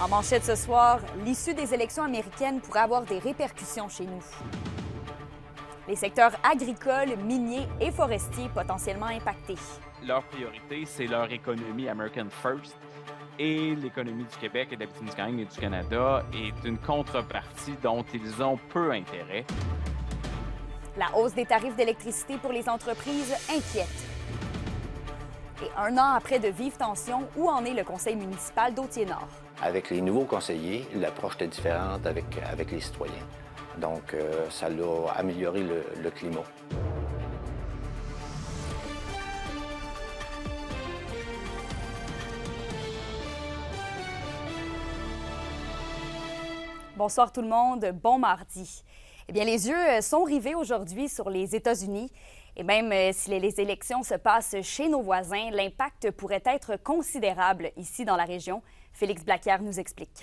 En manchette ce soir, l'issue des élections américaines pourrait avoir des répercussions chez nous. Les secteurs agricoles, miniers et forestiers potentiellement impactés. Leur priorité, c'est leur économie American First. Et l'économie du Québec et de l'Abitibi-Témiscamingue et du Canada est une contrepartie dont ils ont peu intérêt. La hausse des tarifs d'électricité pour les entreprises inquiète. Et un an après de vives tensions, où en est le conseil municipal d'Authier-Nord? Avec les nouveaux conseillers, l'approche était différente avec les citoyens. Donc, ça a amélioré le climat. Bonsoir tout le monde, bon mardi. Eh bien, les yeux sont rivés aujourd'hui sur les États-Unis. Et même si les élections se passent chez nos voisins, l'impact pourrait être considérable ici dans la région. Félix Blaquière nous explique.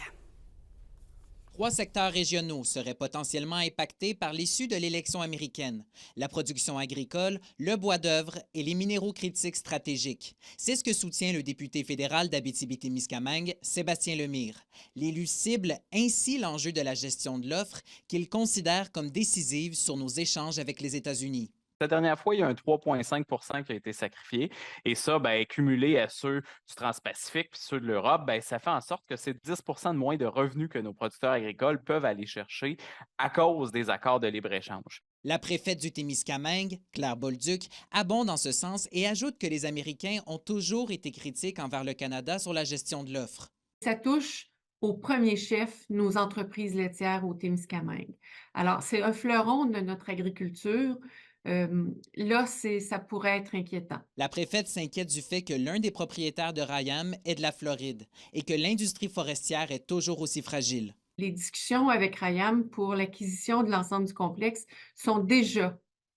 3 secteurs régionaux seraient potentiellement impactés par l'issue de l'élection américaine. La production agricole, le bois d'œuvre et les minéraux critiques stratégiques. C'est ce que soutient le député fédéral d'Abitibi-Témiscamingue, Sébastien Lemire. L'élu cible ainsi l'enjeu de la gestion de l'offre qu'il considère comme décisive sur nos échanges avec les États-Unis. La dernière fois, il y a un 3,5 % qui a été sacrifié. Et ça, cumulé à ceux du Trans-Pacifique puis ceux de l'Europe, ça fait en sorte que c'est 10 % de moins de revenus que nos producteurs agricoles peuvent aller chercher à cause des accords de libre-échange. La préfète du Témiscamingue, Claire Bolduc, abonde en ce sens et ajoute que les Américains ont toujours été critiques envers le Canada sur la gestion de l'offre. Ça touche au premier chef nos entreprises laitières au Témiscamingue. Alors, c'est un fleuron de notre agriculture. Là, ça pourrait être inquiétant. La préfète s'inquiète du fait que l'un des propriétaires de RYAM est de la Floride et que l'industrie forestière est toujours aussi fragile. Les discussions avec RYAM pour l'acquisition de l'ensemble du complexe sont déjà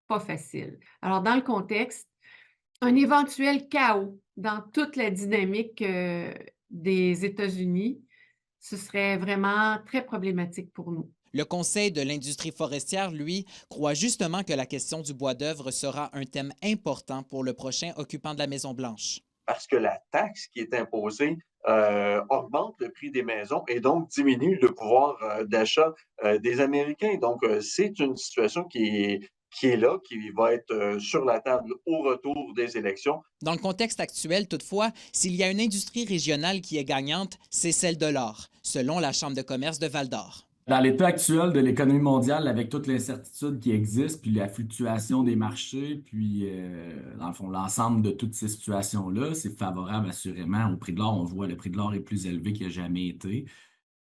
pas faciles. Alors, dans le contexte, un éventuel chaos dans toute la dynamique des États-Unis, ce serait vraiment très problématique pour nous. Le Conseil de l'industrie forestière, lui, croit justement que la question du bois d'œuvre sera un thème important pour le prochain occupant de la Maison-Blanche. Parce que la taxe qui est imposée augmente le prix des maisons et donc diminue le pouvoir d'achat des Américains. Donc, c'est une situation qui est là, qui va être sur la table au retour des élections. Dans le contexte actuel, toutefois, s'il y a une industrie régionale qui est gagnante, c'est celle de l'or, selon la Chambre de commerce de Val-d'Or. Dans l'état actuel de l'économie mondiale, avec toute l'incertitude qui existe, puis la fluctuation des marchés, puis dans le fond, l'ensemble de toutes ces situations-là, c'est favorable assurément au prix de l'or. On voit le prix de l'or est plus élevé qu'il n'a jamais été.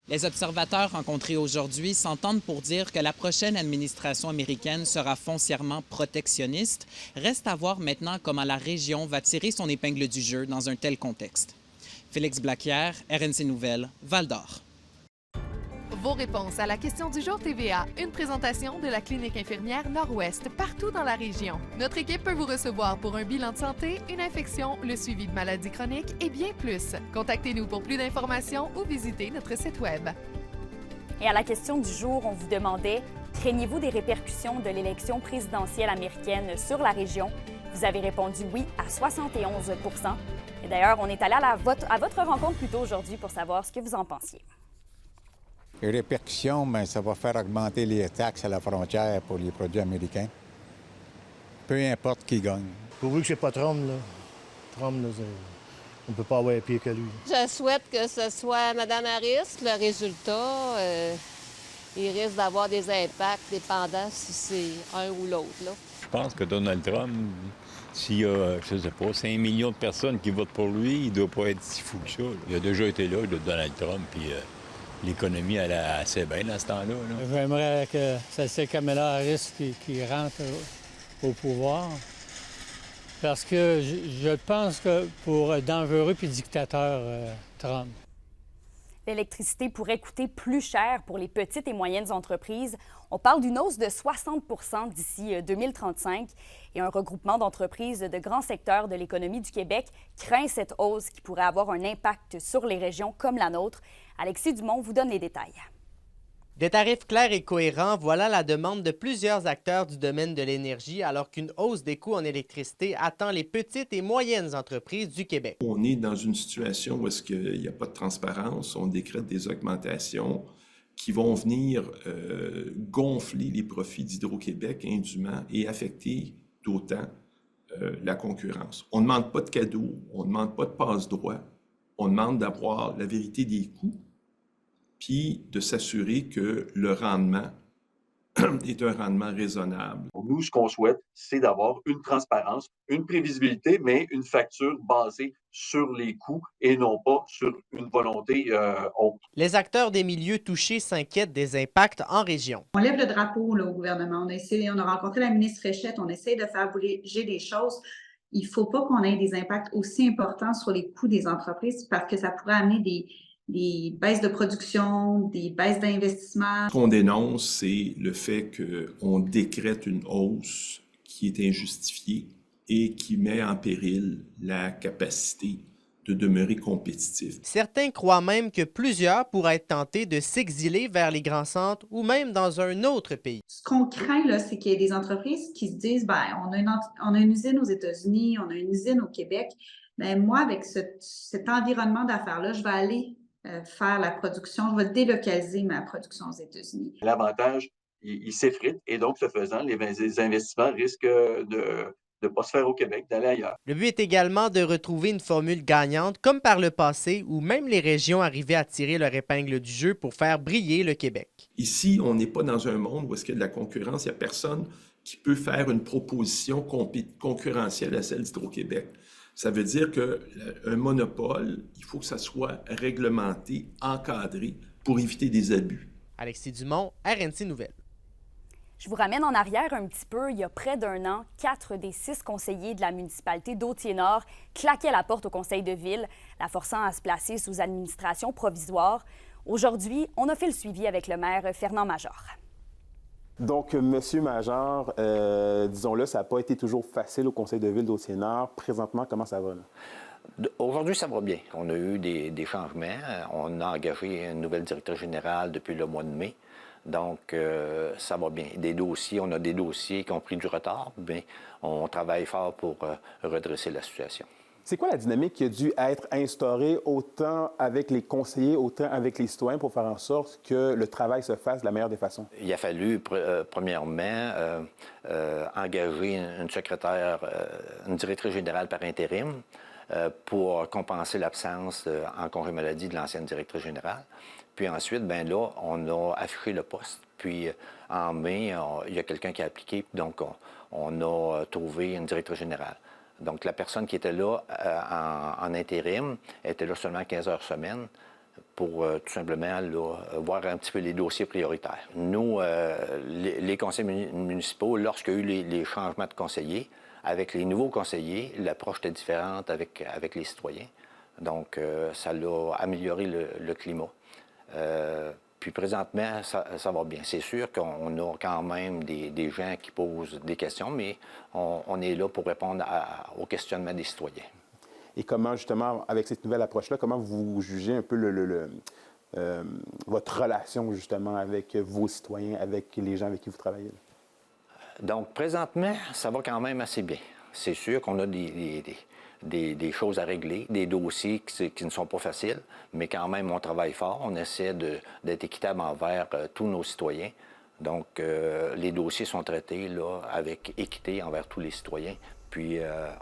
Les observateurs rencontrés aujourd'hui s'entendent pour dire que la prochaine administration américaine sera foncièrement protectionniste. Reste à voir maintenant comment la région va tirer son épingle du jeu dans un tel contexte. Félix Blaquière, RNC Nouvelles, Val-d'Or. Vos réponses à la question du jour TVA, une présentation de la clinique infirmière Nord-Ouest partout dans la région. Notre équipe peut vous recevoir pour un bilan de santé, une infection, le suivi de maladies chroniques et bien plus. Contactez-nous pour plus d'informations ou visitez notre site Web. Et à la question du jour, on vous demandait « Craignez-vous des répercussions de l'élection présidentielle américaine sur la région? » Vous avez répondu oui à 71 %. Et d'ailleurs, on est allé à votre rencontre plus tôt aujourd'hui pour savoir ce que vous en pensiez. Les répercussions, ça va faire augmenter les taxes à la frontière pour les produits américains. Peu importe qui gagne. Pourvu que c'est pas Trump, là. Trump, là, on ne peut pas avoir pire que lui. Je souhaite que ce soit Mme Harris. Le résultat, il risque d'avoir des impacts dépendant si c'est un ou l'autre, là. Je pense que Donald Trump, s'il y a, je sais pas, 5 millions de personnes qui votent pour lui, il ne doit pas être si fou que ça. Il a déjà été là, Donald Trump, puis l'économie allait assez bien dans ce temps-là. Là. J'aimerais que c'est Kamala Harris qui rentre au pouvoir. Parce que je pense que pour dangereux puis dictateur, Trump. L'électricité pourrait coûter plus cher pour les petites et moyennes entreprises. On parle d'une hausse de 60 % d'ici 2035 et un regroupement d'entreprises de grands secteurs de l'économie du Québec craint cette hausse qui pourrait avoir un impact sur les régions comme la nôtre. Alexis Dumont vous donne les détails. Des tarifs clairs et cohérents, voilà la demande de plusieurs acteurs du domaine de l'énergie, alors qu'une hausse des coûts en électricité attend les petites et moyennes entreprises du Québec. On est dans une situation où est-ce qu'il n'y a pas de transparence, on décrète des augmentations qui vont venir gonfler les profits d'Hydro-Québec indûment et affecter d'autant la concurrence. On ne demande pas de cadeaux, on ne demande pas de passe-droit, on demande d'avoir la vérité des coûts, puis de s'assurer que le rendement est un rendement raisonnable. Nous, ce qu'on souhaite, c'est d'avoir une transparence, une prévisibilité, mais une facture basée sur les coûts et non pas sur une volonté autre. Les acteurs des milieux touchés s'inquiètent des impacts en région. On lève le drapeau là, au gouvernement. On a rencontré la ministre Fréchette, on essaie de faire bouger les choses. Il ne faut pas qu'on ait des impacts aussi importants sur les coûts des entreprises parce que ça pourrait amener des baisses de production, des baisses d'investissement. Ce qu'on dénonce, c'est le fait qu'on décrète une hausse qui est injustifiée et qui met en péril la capacité de demeurer compétitif. Certains croient même que plusieurs pourraient être tentés de s'exiler vers les grands centres ou même dans un autre pays. Ce qu'on craint, là, c'est qu'il y ait des entreprises qui se disent, on a une usine aux États-Unis, on a une usine au Québec. Bien, moi, avec cet environnement d'affaires-là, je vais aller faire la production, je vais délocaliser ma production aux États-Unis. L'avantage, il s'effrite et donc, ce faisant, les investissements risquent de ne pas se faire au Québec, d'aller ailleurs. Le but est également de retrouver une formule gagnante, comme par le passé, où même les régions arrivaient à tirer leur épingle du jeu pour faire briller le Québec. Ici, on n'est pas dans un monde où est-ce qu'il y a de la concurrence, il n'y a personne qui peut faire une proposition concurrentielle à celle d'Hydro-Québec. Ça veut dire qu'un monopole, il faut que ça soit réglementé, encadré, pour éviter des abus. Alexis Dumont, RNC Nouvelles. Je vous ramène en arrière un petit peu. Il y a près d'un an, 4 des 6 conseillers de la municipalité d'Authier-Nord claquaient la porte au conseil de ville, la forçant à se placer sous administration provisoire. Aujourd'hui, on a fait le suivi avec le maire Fernand Major. Donc, Monsieur Major, disons-le, ça n'a pas été toujours facile au conseil de ville d'Authier-Nord. Présentement, comment ça va, là? Aujourd'hui, ça va bien. On a eu des changements. On a engagé une nouvelle directrice générale depuis le mois de mai. Donc, ça va bien. On a des dossiers qui ont pris du retard, mais on travaille fort pour redresser la situation. C'est quoi la dynamique qui a dû être instaurée autant avec les conseillers, autant avec les citoyens pour faire en sorte que le travail se fasse de la meilleure des façons? Il a fallu, premièrement, engager une secrétaire, une directrice générale par intérim pour compenser l'absence en congé maladie de l'ancienne directrice générale. Puis ensuite, bien là, on a affiché le poste. Puis en mai, il y a quelqu'un qui a appliqué, donc on a trouvé une directrice générale. Donc, la personne qui était là en intérim était là seulement 15 heures semaine pour tout simplement là, voir un petit peu les dossiers prioritaires. Nous, les conseils municipaux, lorsqu'il y a eu les changements de conseillers, avec les nouveaux conseillers, l'approche était différente avec les citoyens. Donc, ça a amélioré le climat. Puis présentement, ça va bien. C'est sûr qu'on a quand même des gens qui posent des questions, mais on est là pour répondre aux questionnements des citoyens. Et comment, justement, avec cette nouvelle approche-là, comment vous jugez un peu votre relation, justement, avec vos citoyens, avec les gens avec qui vous travaillez? Donc, présentement, ça va quand même assez bien. C'est sûr qu'on a des choses à régler, des dossiers qui ne sont pas faciles, mais quand même, on travaille fort. On essaie d'être équitable envers tous nos citoyens. Donc, les dossiers sont traités là, avec équité envers tous les citoyens. Puis,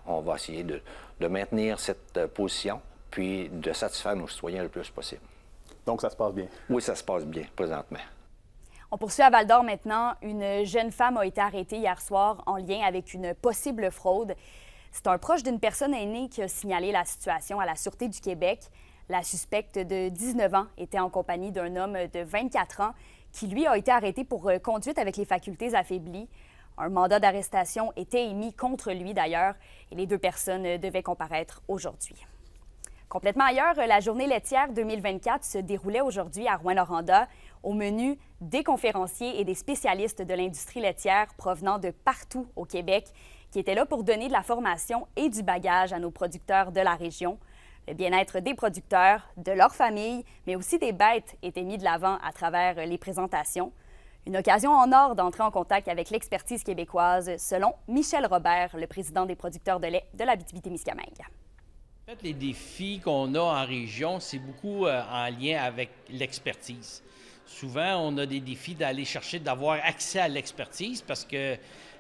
on va essayer de maintenir cette position, puis de satisfaire nos citoyens le plus possible. Donc, ça se passe bien? Oui, ça se passe bien, présentement. On poursuit à Val-d'Or maintenant. Une jeune femme a été arrêtée hier soir en lien avec une possible fraude. C'est un proche d'une personne aînée qui a signalé la situation à la Sûreté du Québec. La suspecte de 19 ans était en compagnie d'un homme de 24 ans qui, lui, a été arrêté pour conduite avec les facultés affaiblies. Un mandat d'arrestation était émis contre lui, d'ailleurs, et les 2 personnes devaient comparaître aujourd'hui. Complètement ailleurs, la journée laitière 2024 se déroulait aujourd'hui à Rouyn-Noranda. Au menu, des conférenciers et des spécialistes de l'industrie laitière provenant de partout au Québec qui étaient là pour donner de la formation et du bagage à nos producteurs de la région. Le bien-être des producteurs, de leurs familles, mais aussi des bêtes était mis de l'avant à travers les présentations. Une occasion en or d'entrer en contact avec l'expertise québécoise, selon Michel Robert, le président des producteurs de lait de l'Abitibi-Témiscamingue. En fait, les défis qu'on a en région, c'est beaucoup en lien avec l'expertise. Souvent, on a des défis d'aller chercher, d'avoir accès à l'expertise parce que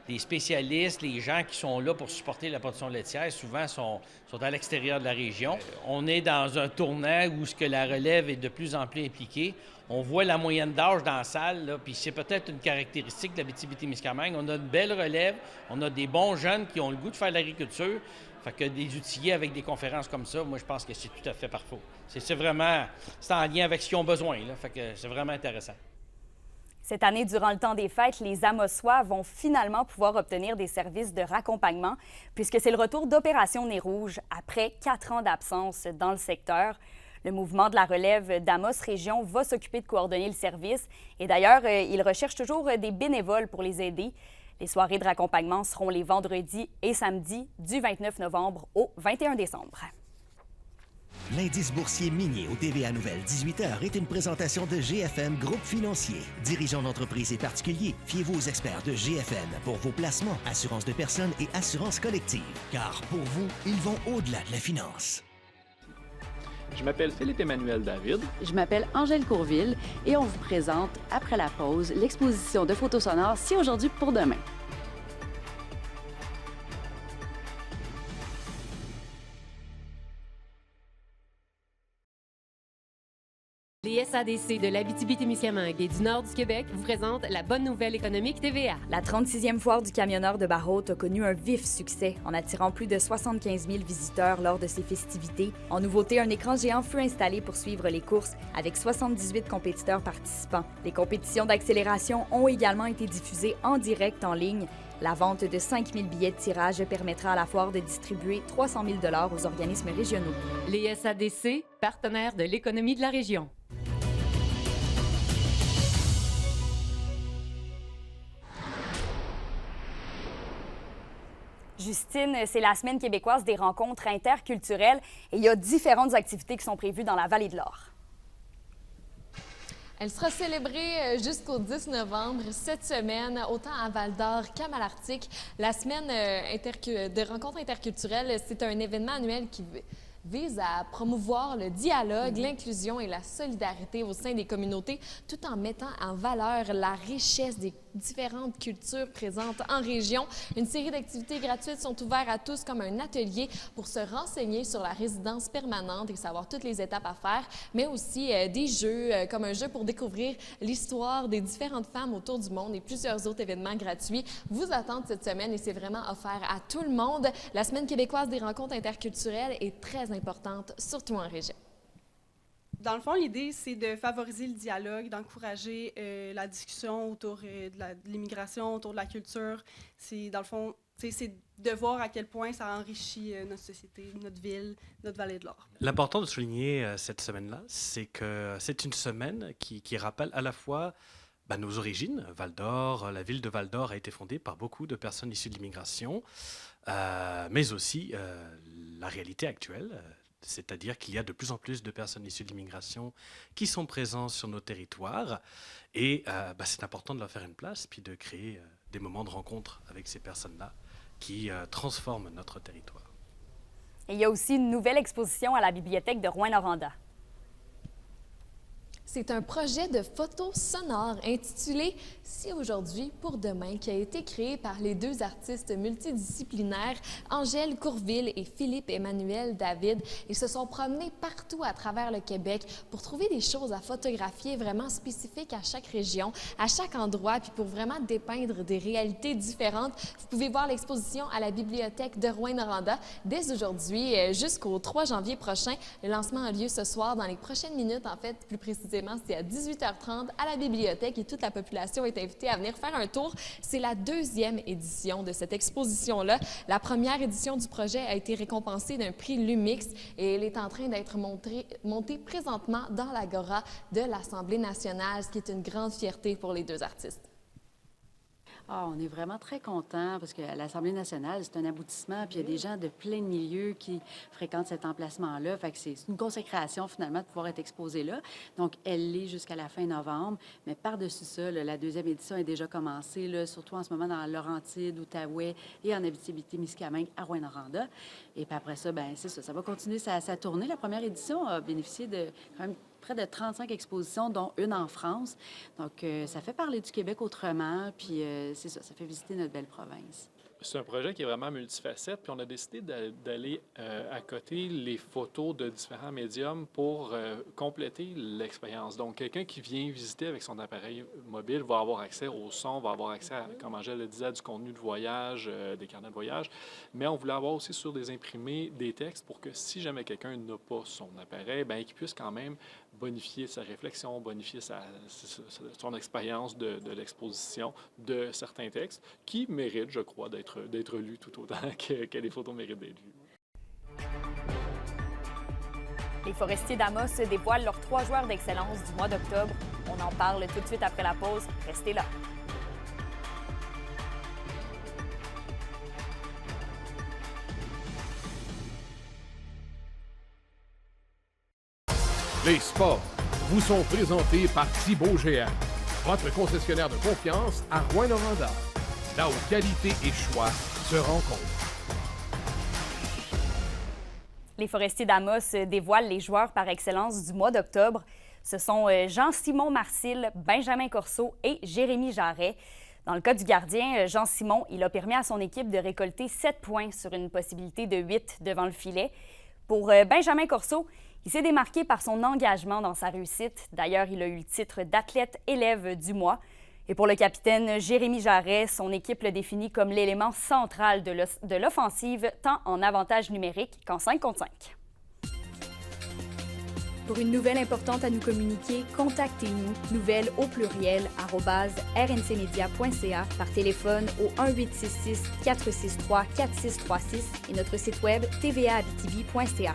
les spécialistes, les gens qui sont là pour supporter la production laitière, souvent sont à l'extérieur de la région. On est dans un tournant où ce que la relève est de plus en plus impliquée. On voit la moyenne d'âge dans la salle, là, puis c'est peut-être une caractéristique de l'Abitibi-Témiscamingue. On a une belle relève, on a des bons jeunes qui ont le goût de faire de l'agriculture. Fait que des outillés avec des conférences comme ça, moi, je pense que c'est tout à fait parfait. C'est vraiment, c'est en lien avec ce qu'ils ont besoin, là. Fait que c'est vraiment intéressant. Cette année, durant le temps des fêtes, les Amossois vont finalement pouvoir obtenir des services de raccompagnement puisque c'est le retour d'Opération Nez Rouge après 4 ans d'absence dans le secteur. Le mouvement de la relève d'Amos Région va s'occuper de coordonner le service et d'ailleurs, il recherche toujours des bénévoles pour les aider. Les soirées de raccompagnement seront les vendredis et samedis du 29 novembre au 21 décembre. L'indice boursier minier au TVA Nouvelle 18h est une présentation de GFM Groupe Financier. Dirigeants d'entreprises et particuliers, fiez-vous aux experts de GFM pour vos placements, assurances de personnes et assurances collectives. Car pour vous, ils vont au-delà de la finance. Je m'appelle Philippe-Emmanuel David. Je m'appelle Angèle Courville et on vous présente, après la pause, l'exposition de photos sonores Si aujourd'hui pour demain. Les SADC de l'Abitibi-Témiscamingue et du nord du Québec vous présentent la bonne nouvelle économique TVA. La 36e foire du camionneur de Barrault a connu un vif succès en attirant plus de 75 000 visiteurs lors de ses festivités. En nouveauté, un écran géant fut installé pour suivre les courses avec 78 compétiteurs participants. Les compétitions d'accélération ont également été diffusées en direct en ligne. La vente de 5 000 billets de tirage permettra à la foire de distribuer 300 000 $ aux organismes régionaux. Les SADC, partenaires de l'économie de la région. Justine, c'est la semaine québécoise des rencontres interculturelles et il y a différentes activités qui sont prévues dans la Vallée de l'Or. Elle sera célébrée jusqu'au 10 novembre cette semaine, autant à Val-d'Or qu'à Malartic. La semaine de rencontres interculturelles, c'est un événement annuel qui vise à promouvoir le dialogue, l'inclusion et la solidarité au sein des communautés, tout en mettant en valeur la richesse des différentes cultures présentes en région. Une série d'activités gratuites sont ouvertes à tous comme un atelier pour se renseigner sur la résidence permanente et savoir toutes les étapes à faire, mais aussi des jeux, comme un jeu pour découvrir l'histoire des différentes femmes autour du monde et plusieurs autres événements gratuits vous attendent cette semaine et c'est vraiment offert à tout le monde. La Semaine québécoise des rencontres interculturelles est très importante, surtout en région. Dans le fond, l'idée, c'est de favoriser le dialogue, d'encourager la discussion autour de l'immigration, autour de la culture. C'est, dans le fond, c'est de voir à quel point ça enrichit notre société, notre ville, notre Vallée de l'Or. L'important de souligner cette semaine-là, c'est que c'est une semaine qui rappelle à la fois nos origines. Val-d'Or, la ville de Val-d'Or a été fondée par beaucoup de personnes issues de l'immigration, mais aussi la réalité actuelle. C'est-à-dire qu'il y a de plus en plus de personnes issues de l'immigration qui sont présentes sur nos territoires. Et c'est important de leur faire une place, puis de créer des moments de rencontre avec ces personnes-là qui transforment notre territoire. Et il y a aussi une nouvelle exposition à la bibliothèque de Rouyn-Noranda. C'est un projet de photos sonores intitulé « Si aujourd'hui pour demain » qui a été créé par les deux artistes multidisciplinaires Angèle Courville et Philippe-Emmanuel David. Ils se sont promenés partout à travers le Québec pour trouver des choses à photographier vraiment spécifiques à chaque région, à chaque endroit, puis pour vraiment dépeindre des réalités différentes. Vous pouvez voir l'exposition à la bibliothèque de Rouyn-Noranda dès aujourd'hui jusqu'au 3 janvier prochain. Le lancement a lieu ce soir dans les prochaines minutes, en fait, plus précisément. C'est à 18h30 à la bibliothèque et toute la population est invitée à venir faire un tour. C'est la deuxième édition de cette exposition-là. La première édition du projet a été récompensée d'un prix Lumix et elle est en train d'être montée présentement dans l'Agora de l'Assemblée nationale, ce qui est une grande fierté pour les deux artistes. Ah, on est vraiment très contents parce que l'Assemblée nationale, c'est un aboutissement, puis il y a des gens de plein de milieux qui fréquentent cet emplacement-là. Fait que c'est une consécration, finalement, de pouvoir être exposé là. Donc, elle l'est jusqu'à la fin novembre. Mais par-dessus ça, là, la deuxième édition est déjà commencée, là, surtout en ce moment dans Laurentides, Outaouais et en Abitibi-Témiscamingue, à Rouyn-Noranda. Et puis après ça, bien, c'est ça. Ça va continuer sa tournée. La première édition a bénéficié de quand même près de 35 expositions, dont une en France. Donc, ça fait parler du Québec autrement, puis c'est ça fait visiter notre belle province. C'est un projet qui est vraiment multifacette, puis on a décidé d'aller à côté les photos de différents médiums pour compléter l'expérience. Donc, quelqu'un qui vient visiter avec son appareil mobile va avoir accès au son, va avoir accès à, comme Angèle le disait, à du contenu de voyage, des carnets de voyage, mais on voulait avoir aussi sur des imprimés des textes pour que si jamais quelqu'un n'a pas son appareil, bien, qu'il puisse quand même bonifier sa réflexion, bonifier son expérience de l'exposition de certains textes qui méritent, je crois, d'être lus tout autant que les photos méritent d'être lues. Les Forestiers d'Amos dévoilent leurs 3 joueurs d'excellence du mois d'octobre. On en parle tout de suite après la pause. Restez là. Les sports vous sont présentés par Thibaut GM, votre concessionnaire de confiance à Rouyn-Noranda, là où qualité et choix se rencontrent. Les Forestiers d'Amos dévoilent les joueurs par excellence du mois d'octobre. Ce sont Jean-Simon Marcil, Benjamin Corso et Jérémy Jarret. Dans le cas du gardien, Jean-Simon, il a permis à son équipe de récolter 7 points sur une possibilité de 8 devant le filet. Pour Benjamin Corso, il s'est démarqué par son engagement dans sa réussite. D'ailleurs, il a eu le titre d'athlète élève du mois. Et pour le capitaine Jérémy Jarret, son équipe le définit comme l'élément central de l'offensive, tant en avantage numérique qu'en 5 contre 5. Pour une nouvelle importante à nous communiquer, contactez-nous, nouvelles au pluriel, @rncmedia.ca, par téléphone au 1-866-463-4636 et notre site web tvaabitibi.ca.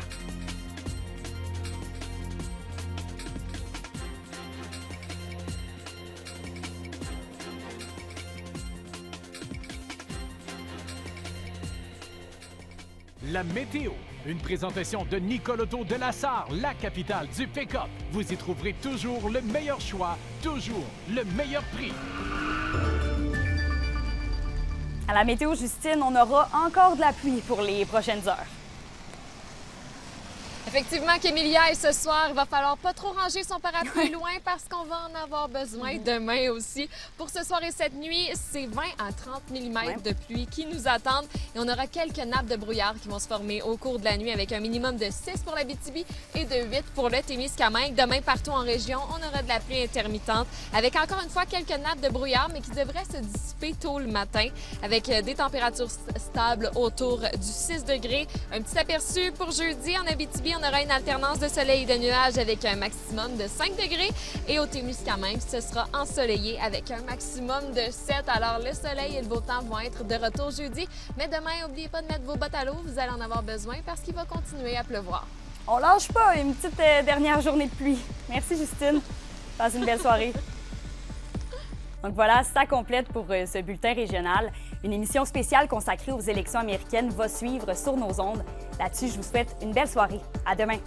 La météo, une présentation de Nicole Auto de Lassar, la capitale du pick-up. Vous y trouverez toujours le meilleur choix, toujours le meilleur prix. À la météo, Justine, on aura encore de la pluie pour les prochaines heures. Effectivement, Kémilia, et ce soir, il va falloir pas trop ranger son parapluie loin parce qu'on va en avoir besoin demain aussi. Pour ce soir et cette nuit, c'est 20 à 30 mm de pluie qui nous attendent et on aura quelques nappes de brouillard qui vont se former au cours de la nuit avec un minimum de 6 pour l'Abitibi et de 8 pour le Témiscamingue. Demain, partout en région, on aura de la pluie intermittente avec encore une fois quelques nappes de brouillard mais qui devraient se dissiper tôt le matin avec des températures stables autour du 6 degrés. Un petit aperçu pour jeudi en Abitibi, on aura une alternance de soleil et de nuages avec un maximum de 5 degrés. Et au Témiscamingue, ce sera ensoleillé avec un maximum de 7. Alors, le soleil et le beau temps vont être de retour jeudi. Mais demain, n'oubliez pas de mettre vos bottes à l'eau. Vous allez en avoir besoin parce qu'il va continuer à pleuvoir. On lâche pas, une petite dernière journée de pluie. Merci, Justine. Passe une belle soirée. Donc voilà, ça complète pour ce bulletin régional. Une émission spéciale consacrée aux élections américaines va suivre sur nos ondes. Là-dessus, je vous souhaite une belle soirée. À demain.